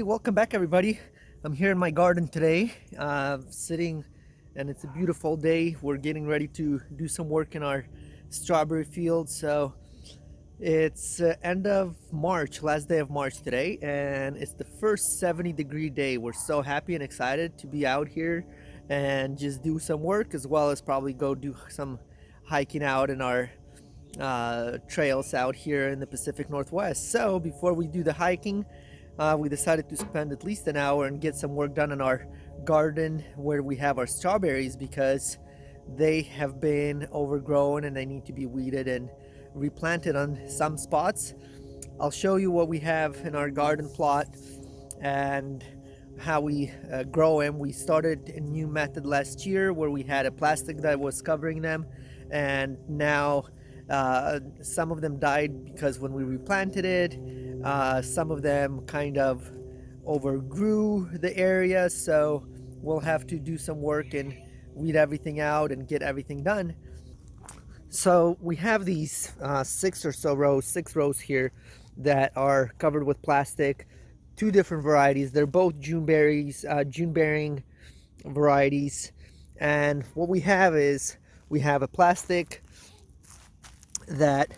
Hey, welcome back everybody. I'm here in my garden today, sitting, and it's a beautiful day. We're getting ready to do some work in our strawberry field. So it's end of March, last day of March today, and it's the first 70-degree day. We're so happy and excited to be out here and just do some work, as well as probably go do some hiking out in our trails out here in the Pacific Northwest. So before we do the hiking, we decided to spend at least an hour and get some work done in our garden where we have our strawberries, because they have been overgrown and they need to be weeded and replanted on some spots. I'll show you what we have in our garden plot and how we grow them. We started a new method last year where we had a plastic that was covering them, and now some of them died because when we replanted it, some of them kind of overgrew the area, so we'll have to do some work and weed everything out and get everything done. So we have these six rows here that are covered with plastic, two different varieties. They're both June bearing varieties, and what we have is we have a plastic that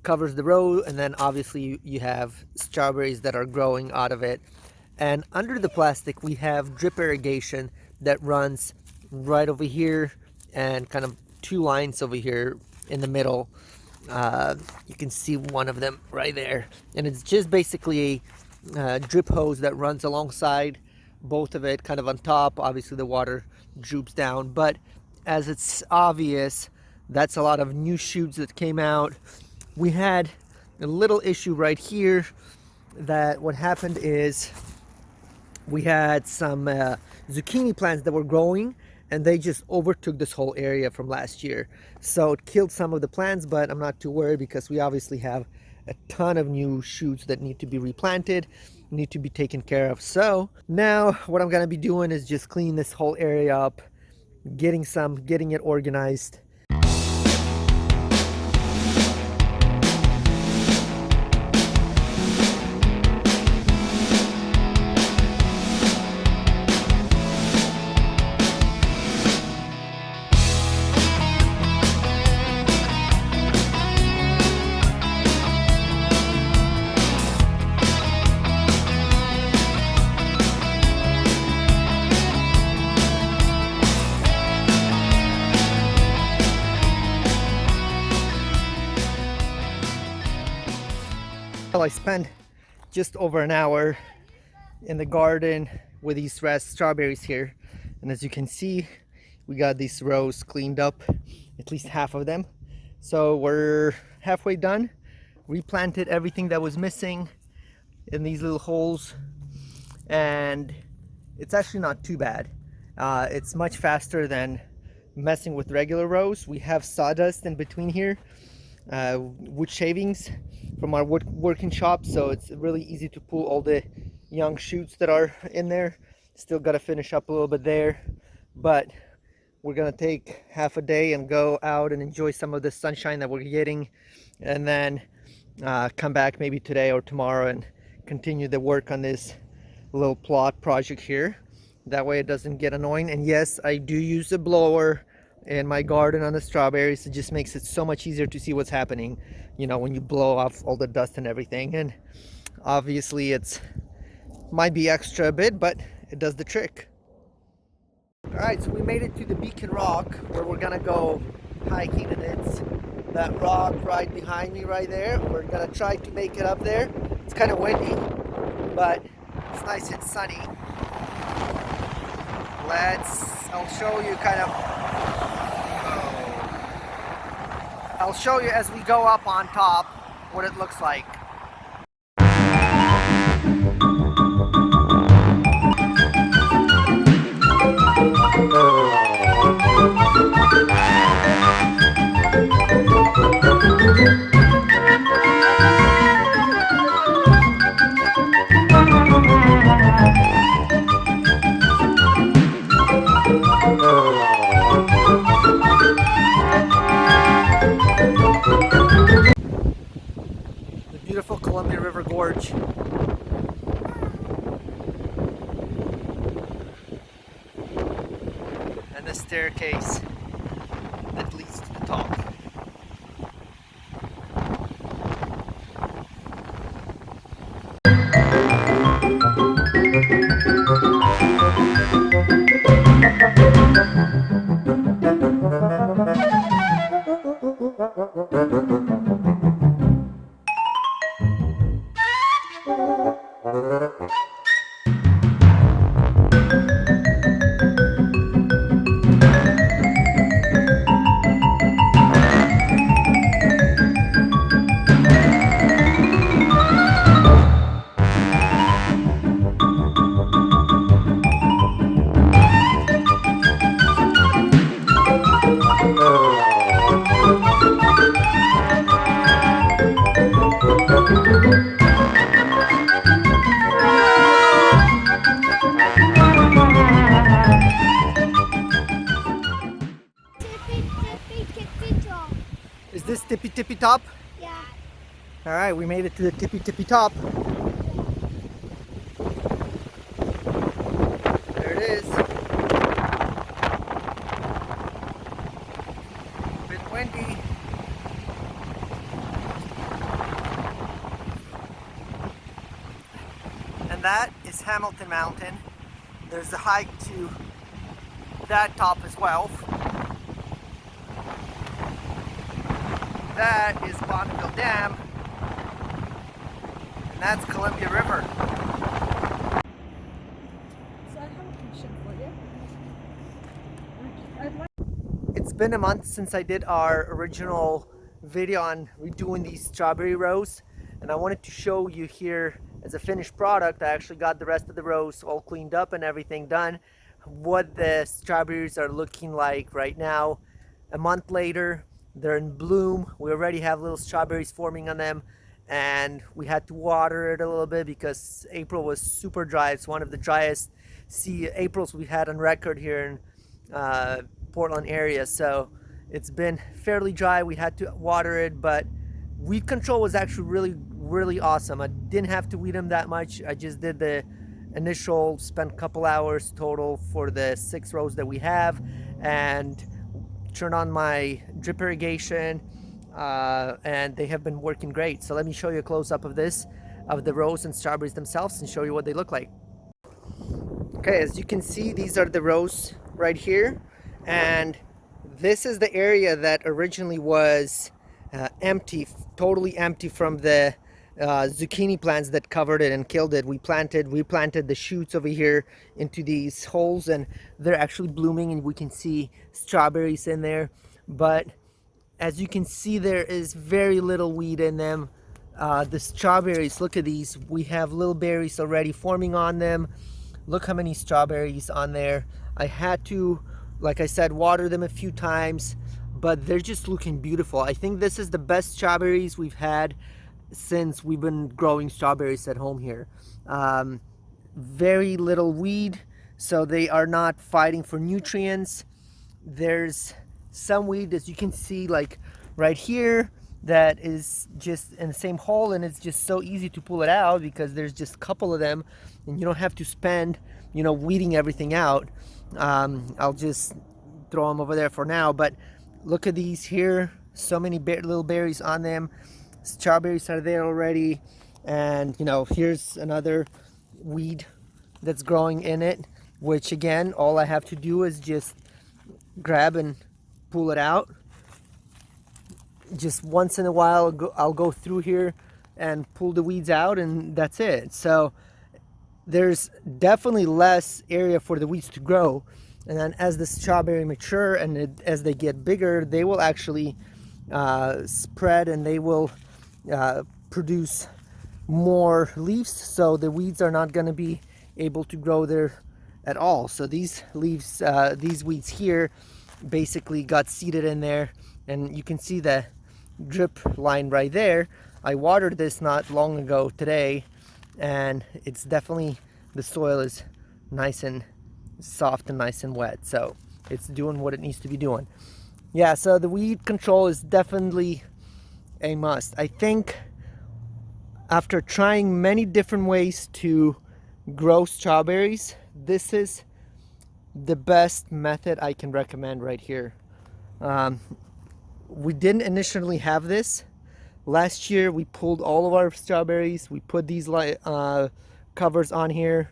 covers the row, and then obviously you have strawberries that are growing out of it. And under the plastic we have drip irrigation that runs right over here and kind of two lines over here in the middle. You can see one of them right there, and it's just basically a drip hose that runs alongside both of it, kind of on top. Obviously the water droops down, but as it's obvious, that's a lot of new shoots that came out. We had a little issue right here, that what happened is we had some zucchini plants that were growing, and they just overtook this whole area from last year. So it killed some of the plants, but I'm not too worried because we obviously have a ton of new shoots that need to be replanted, need to be taken care of. So now what I'm gonna be doing is just clean this whole area up, getting it organized. I spent just over an hour in the garden with these red strawberries here, and as you can see, we got these rows cleaned up, at least half of them. So we're halfway done. Replanted everything that was missing in these little holes, and it's actually not too bad. It's much faster than messing with regular rows. We have sawdust in between here, wood shavings from our working shop, so it's really easy to pull all the young shoots that are in there. Still got to finish up a little bit there, but we're gonna take half a day and go out and enjoy some of the sunshine that we're getting, and then come back maybe today or tomorrow and continue the work on this little plot project here. That way it doesn't get annoying. And yes, I do use a blower in my garden on the strawberries. It just makes it so much easier to see what's happening, you know, when you blow off all the dust and everything. And obviously it's might be extra a bit, but it does the trick. All right, so we made it to the Beacon Rock where we're gonna go hiking, and it's that rock right behind me right there. We're gonna try to make it up there. It's kind of windy, but it's nice and sunny. I'll show you I'll show you as we go up on top what it looks like. staircase that leads to the top. Is this tippy tippy top? Yeah. All right, we made it to the tippy tippy top. There it is. A bit windy. And that is Hamilton Mountain. There's a hike to that top as well. That is Bonneville Dam. And that's Columbia River. So I have a question for you. I'd like It's been a month since I did our original video on redoing these strawberry rows, and I wanted to show you here as a finished product. I actually got the rest of the rows all cleaned up and everything done, what the strawberries are looking like right now. A month later, they're in bloom. We already have little strawberries forming on them, and we had to water it a little bit because April was super dry. It's one of the driest Aprils we've had on record here in Portland area, so it's been fairly dry. We had to water it, but weed control was actually really awesome. I didn't have to weed them that much. I just did the initial, spent a couple hours total for the 6 rows that we have, and turned on my drip irrigation, and they have been working great. So let me show you a close-up of this, of the rows and strawberries themselves, and show you what they look like. Okay, as you can see, these are the rows right here, and this is the area that originally was empty, totally empty from the zucchini plants that covered it and killed it. We planted the shoots over here into these holes, and they're actually blooming, and we can see strawberries in there. But as you can see, there is very little weed in them. The strawberries, look at these. We have little berries already forming on them. Look how many strawberries on there. I had to, like I said, water them a few times, but they're just looking beautiful. I think this is the best strawberries we've had since we've been growing strawberries at home here. Very little weed, so they are not fighting for nutrients. There's some weed, as you can see, like right here, that is just in the same hole, and it's just so easy to pull it out because there's just a couple of them, and you don't have to spend, weeding everything out. I'll just throw them over there for now, but look at these here. So many little berries on them. Strawberries are there already, and here's another weed that's growing in it, which again, all I have to do is just grab and pull it out. Just once in a while I'll go through here and pull the weeds out, and that's it. So there's definitely less area for the weeds to grow, and then as the strawberry mature and as they get bigger, they will actually spread, and they will produce more leaves, so the weeds are not going to be able to grow there at all. So these leaves, these weeds here basically got seeded in there, and you can see the drip line right there. I watered this not long ago today, and it's definitely, the soil is nice and soft and nice and wet, so it's doing what it needs to be doing. Yeah, so the weed control is definitely a must. I think after trying many different ways to grow strawberries, this is the best method I can recommend right here. Um, we didn't initially have this. Last year we pulled all of our strawberries. We put these covers on here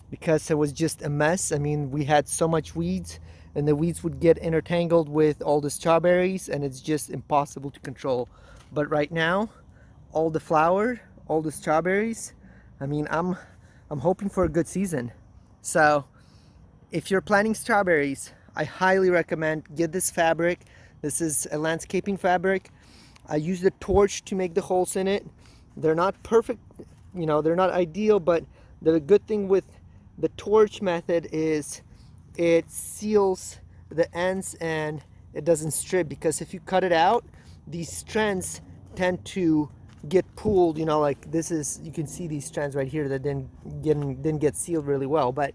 because it was just a mess. I mean, we had so much weeds, and the weeds would get intertangled with all the strawberries, and it's just impossible to control. But right now, all the flower, all the strawberries, I mean, I'm hoping for a good season. So if you're planting strawberries, I highly recommend get this fabric. This is a landscaping fabric. I use the torch to make the holes in it. They're not perfect, you know, they're not ideal, but the good thing with the torch method is it seals the ends and it doesn't strip, because if you cut it out, these strands tend to get pulled, you know, like this is, you can see these strands right here that didn't get sealed really well, but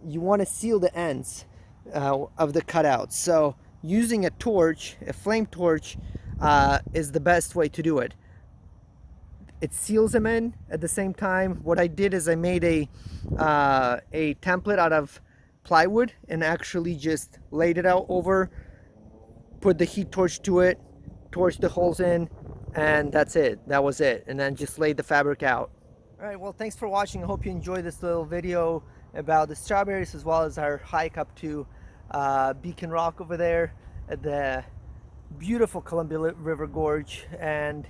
you want to seal the ends of the cutouts. So using a torch, a flame torch, is the best way to do it. It seals them in at the same time. What I did is I made a template out of plywood and actually just laid it out over, put the heat torch to it, torched the holes in, and that's it. That was it. And then just laid the fabric out. All right, well, thanks for watching. I hope you enjoyed this little video about the strawberries, as well as our hike up to Beacon Rock over there at the beautiful Columbia River Gorge. And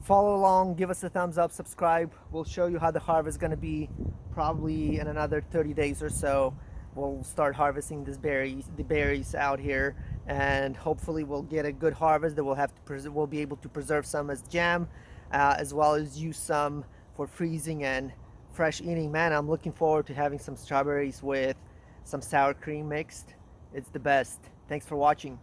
follow along, give us a thumbs up, subscribe. We'll show you how the harvest is going to be probably in another 30 days or so. We'll start harvesting the berries out here, and hopefully we'll get a good harvest that we'll be able to preserve some as jam, as well as use some for freezing and fresh eating. Man, I'm looking forward to having some strawberries with some sour cream mixed. It's the best. Thanks for watching.